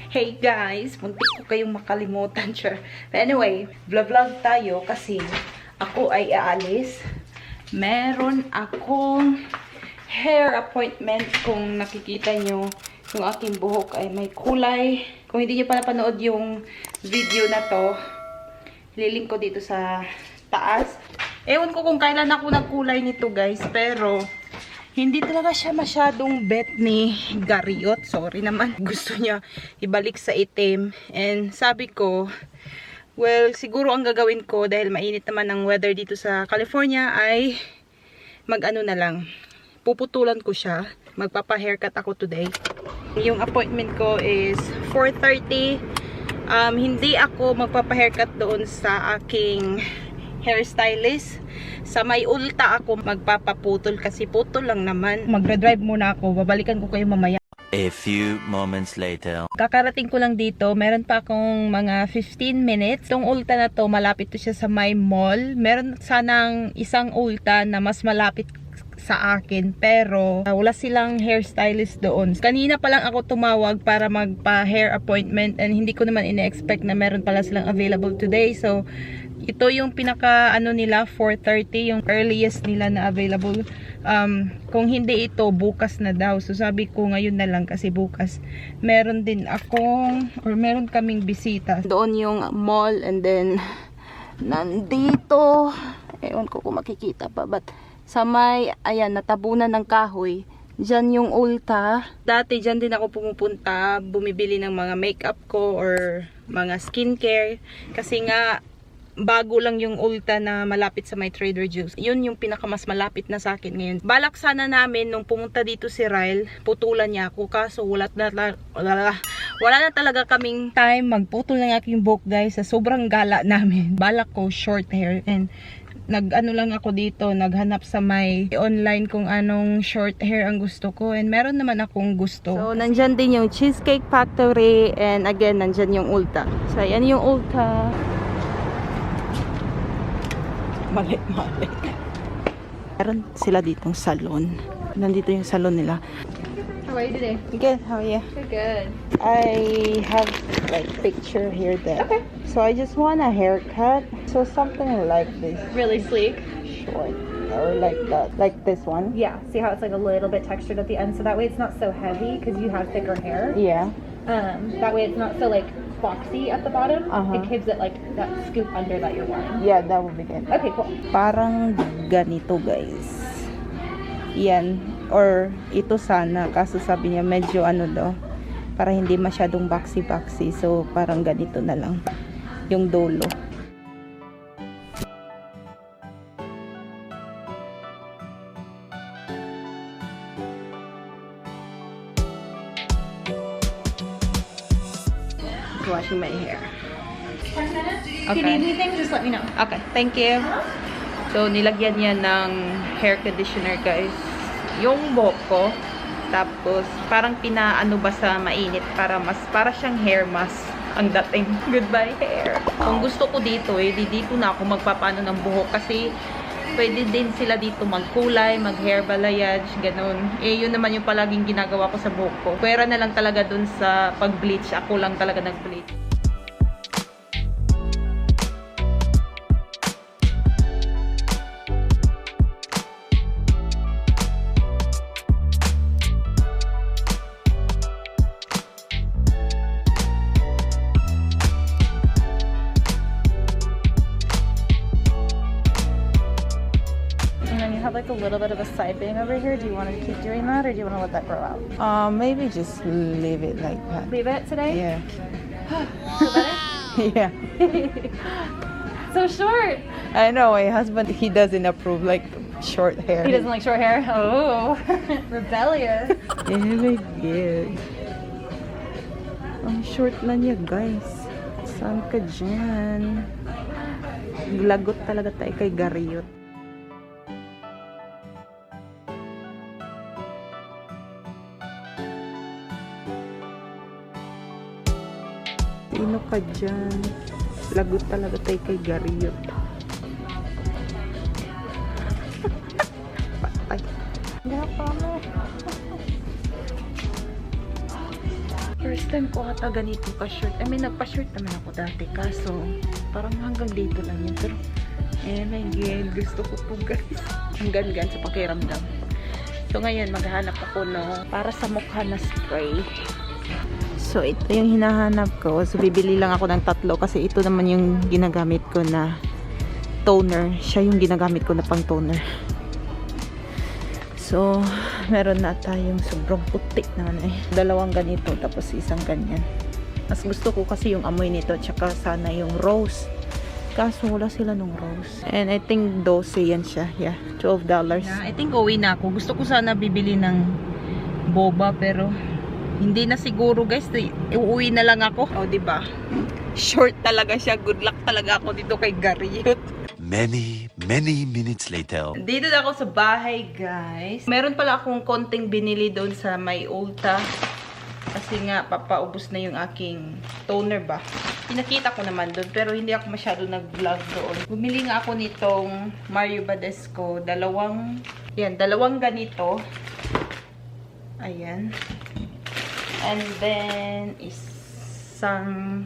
Hey guys, muntik ko kayong makalimutan, sure. But anyway, vlog tayo kasi ako ay aalis. Meron akong hair appointment. Kung nakikita nyo, yung aking buhok ay may kulay. Kung hindi nyo pa napanood yung video na to, lilink ko dito sa taas. Ewan ko kung kailan ako nagkulay nito guys, pero hindi talaga siya masyadong bet ni Gariot. Sorry naman. Gusto niya ibalik sa itim. And sabi ko, well, siguro ang gagawin ko dahil mainit naman ang weather dito sa California ay mag-ano na lang. Puputulan ko siya. Magpapa-haircut ako today. Yung appointment ko is 4:30. Hindi ako magpapa-haircut doon sa aking hairstylist. Sa may ulta ako magpapaputol kasi putol lang naman. Magdra-drive muna ako. Babalikan ko kayo mamaya. A few moments later. Kakarating ko lang dito. Meron pa akong mga 15 minutes. Itong ulta na to, malapit to siya sa may mall. Meron sanang isang ulta na mas malapit sa akin, pero wala silang hairstylist doon. Kanina pa lang ako tumawag para magpa-hair appointment and hindi ko naman ina-expect na meron pala silang available today. So, ito yung pinaka ano nila, 4:30, yung earliest nila na available. Kung hindi ito, bukas na daw. So, sabi ko ngayon na lang kasi bukas meron din akong, or meron kaming bisita. Doon yung mall and then nandito, ewan ko kung makikita pa, but sa may, ayan, natabunan ng kahoy. Diyan yung ulta. Dati diyan din ako pumupunta, bumibili ng mga makeup ko or mga skincare. Kasi nga, bago lang yung ulta na malapit sa my Trader Joe's. Yun yung pinakamas malapit na sa akin ngayon. Balak sana namin nung pumunta dito si Ryle, putulan niya ako. Kaso wala na talaga kaming time magputol ng aking buhok guys. Sa sobrang gala namin. Balak ko short hair and nag-ano lang ako dito, naghanap sa may online kung anong short hair ang gusto ko. And meron naman akong gusto. So, nandyan din yung Cheesecake Factory. And again, nandyan yung ulta. So, yan yung ulta. Mali. Meron sila ditong salon. Nandito yung salon nila. How are you today? Good, how are you? Good. I have like picture here that. Okay. So I just want a haircut. So something like this. Really sleek. Short. Or like that. Like this one. Yeah. See how it's like a little bit textured at the end, so that way it's not so heavy because you have thicker hair. Yeah. That way it's not so like boxy at the bottom. It gives it like that scoop under that you're wanting. Yeah, that would be good. Okay, cool. Parang ganito guys. Yan. Or ito sana. Kaso sabi niya medyo ano daw. Para hindi masyadong boxy-boxy. So parang ganito na lang. Yung dulo. Washing my hair. 10 minutes. If Okay. you need anything, just let me know. Okay, thank you. So, nilagyan niya ng hair conditioner, guys. Yung buhok ko. Tapos, parang pinaano ba sa mainit para siyang hair mask ang dating. Goodbye, hair. Kung gusto ko dito, dito na ako magpapaano ng buhok kasi pwede din sila dito magkulay, mag-hair balayage, ganun. Yun naman yung palaging ginagawa ko sa buhok ko. Pwera na lang talaga dun sa pag-bleach. Ako lang talaga nag-bleach. Have like a little bit of a side bang over here. Do you want to keep doing that, or do you want to let that grow out? Maybe just leave it like that. Leave it today. Yeah. Feel better? Yeah. So short. I know, my husband, he doesn't approve like short hair. He doesn't like short hair. Oh, rebellious. Good. Ang short na niya, guys. Saan ka dyan? Lagot talaga tayo kay Gariot. Sino ka dyan? Lagot talaga tayo kay Gariot. Patay. Hindi pa mo. First First time ko ata ganito ka-short. I mean, nagpa-short naman ako dati. Kaso, parang hanggang dito lang yun. Pero, my God, gusto ko po guys. Hanggang sa pakiramdam. So, ngayon, maghahanap ako para sa mukha na spray. So, ito yung hinahanap ko. So, bibili lang ako ng 3 kasi ito naman yung ginagamit ko na toner. Siya yung ginagamit ko na pang toner. So, meron na tayong sobrang putik naman 2 ganito, tapos isang ganyan. Mas gusto ko kasi yung amoy nito, tsaka sana yung rose. Kaso wala sila nung rose. And I think 12 yan siya. Yeah, $12. Yeah, I think uwi na ako. Gusto ko sana bibili ng boba, pero hindi na siguro guys. Uuwi na lang ako. O, diba? Short talaga siya. Good luck talaga ako dito kay Garriot. Many minutes later. Dito na ako sa bahay, guys. Meron pala akong konting binili doon sa may Ulta. Kasi nga, papaubos na yung aking toner ba. Pinakita ko naman doon, pero hindi ako masyado nag-vlog doon. Bumili nga ako nitong Mario Badescu. 2 ganito. Ayan. And then, isang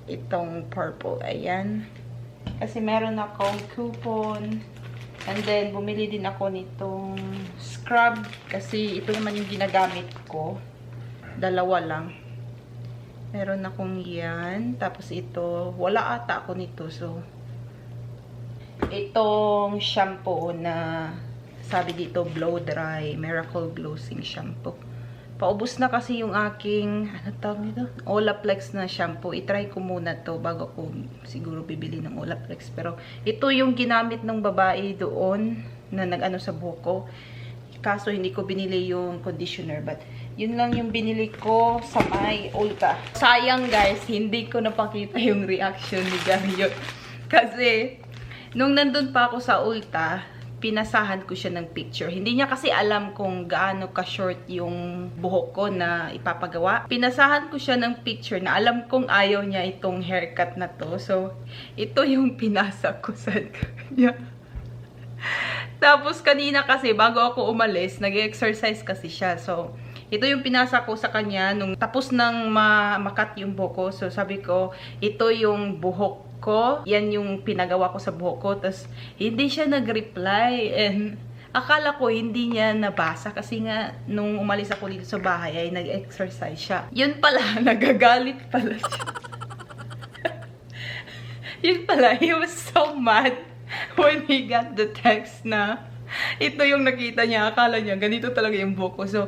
itong purple. Ayan. Kasi meron akong coupon. And then, bumili din ako nitong scrub. Kasi ito naman yung ginagamit ko. 2 lang. Meron akong yan. Tapos ito, wala ata ako nito. So, itong shampoo na sabi dito, blow dry. Miracle Glossing Shampoo. Paubos na kasi yung aking, ano tawag nito? Olaplex na shampoo. I-try ko muna to bago ko siguro bibili ng Olaplex. Pero ito yung ginamit ng babae doon na nag-ano sa buhok ko. Kaso hindi ko binili yung conditioner. But yun lang yung binili ko sa may Ulta. Sayang guys, hindi ko napakita yung reaction ni Garriot. Kasi nung nandun pa ako sa Ulta, pinasahan ko siya ng picture. Hindi niya kasi alam kung gaano ka-short yung buhok ko na ipapagawa. Pinasahan ko siya ng picture na alam kong ayaw niya itong haircut na to. So, ito yung pinasa ko sa kanya. Tapos, kanina kasi, bago ako umalis, nag-exercise kasi siya. So, ito yung pinasa ko sa kanya nung tapos nang makat yung buhok ko. So, sabi ko, ito yung buhok ko. Yan yung pinagawa ko sa buhok ko. Tapos, hindi siya nag-reply. And, akala ko hindi niya nabasa. Kasi nga, nung umalis ako dito sa bahay, ay nag-exercise siya. Yun pala, nagagalit pala siya. Yun pala, he was so mad when he got the text na ito yung nakita niya. Akala niya, ganito talaga yung buhok ko. So,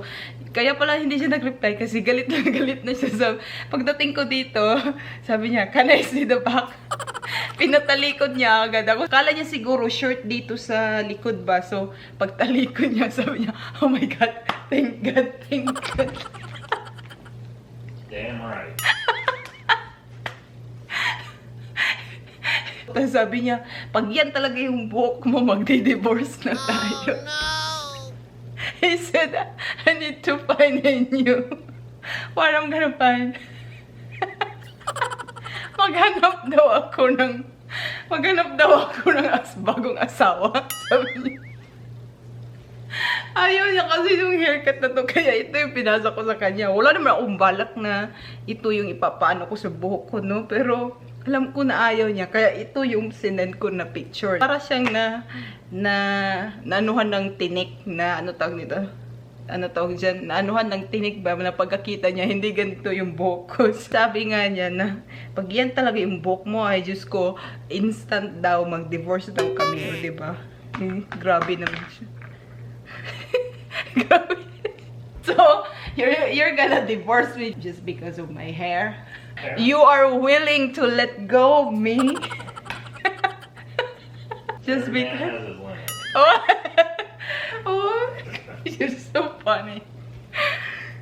kaya pala hindi siya nag-reply kasi galit na siya. So, pagdating ko dito, sabi niya, can I see the back? Pinatalikod niya agad ako. Akala niya siguro short dito sa likod ba. So, pagtalikod niya, sabi niya, oh my God, thank God, thank God. Damn right. Tapos sabi niya, pag yan talaga yung buhok mo, magdi-divorce na tayo. Oh, no! He said, I need to find a new. What I'm gonna find? Maghanap daw ako ng bagong asawa. Sabi niya. Ayaw niya kasi yung haircut na to. Kaya ito yung pinasa ko sa kanya. Wala naman akong balak na ito yung ipapaano ko sa buhok ko, no? Pero alam ko na ayaw niya. Kaya ito yung sinend ko na picture. Para siyang naanuhan ng tinik na, ano tawag nito? Ano tawag dyan? Naanuhan ng tinik ba? Na pagkakita niya, hindi ganito yung buhok ko. Sabi nga niya na, pag yan talaga yung buhok mo, ay Diyos ko, instant daw, mag-divorce daw kami. O, diba? Grabe naman siya. Grabe. So, you're gonna divorce me just because of my hair? You are willing to let go of me? Just because? Oh, oh, you're so funny.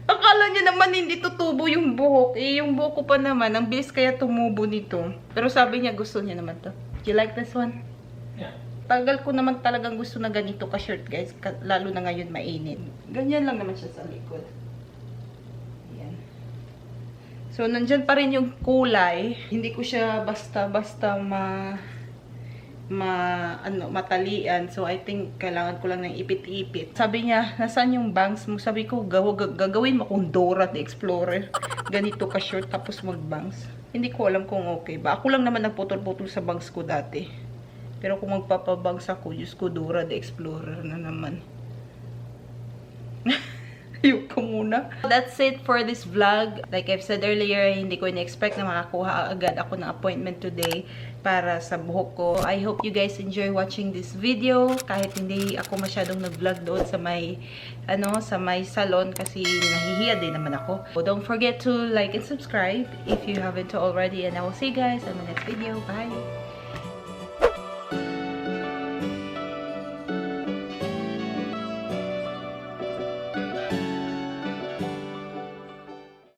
Akala niya naman hindi tutubo yung buhok. Eh, yung buhok ko pa naman, ang bilis kaya tumubo nito. Pero sabi niya, gusto niya naman to. Do you like this one? Yeah. Tagal ko naman talagang gusto na ganito ka-shirt, guys. Lalo na ngayon mainit. Ganyan lang naman siya sa likod. Ayan. So, nandyan pa rin yung kulay. Hindi ko siya basta-basta matalian. So, I think, kailangan ko lang ng ipit-ipit. Sabi niya, nasaan yung bangs mo? Sabi ko, gagawin mo kung Dora the Explorer. Ganito ka short, tapos mag-bangs. Hindi ko alam kung okay ba. Ako lang naman nagputol-putol sa bangs ko dati. Pero kung magpapabangs ako, Diyos ko, Dora the Explorer na naman. Ayoko muna. That's it for this vlog. Like I've said earlier, hindi ko in-expect na makakuha agad ako ng appointment today para sa buhok ko. I hope you guys enjoy watching this video. Kahit hindi ako masyadong nag-vlog doon sa may, sa may salon kasi nahihiya din naman ako. So don't forget to like and subscribe if you haven't already. And I will see you guys on the next video. Bye!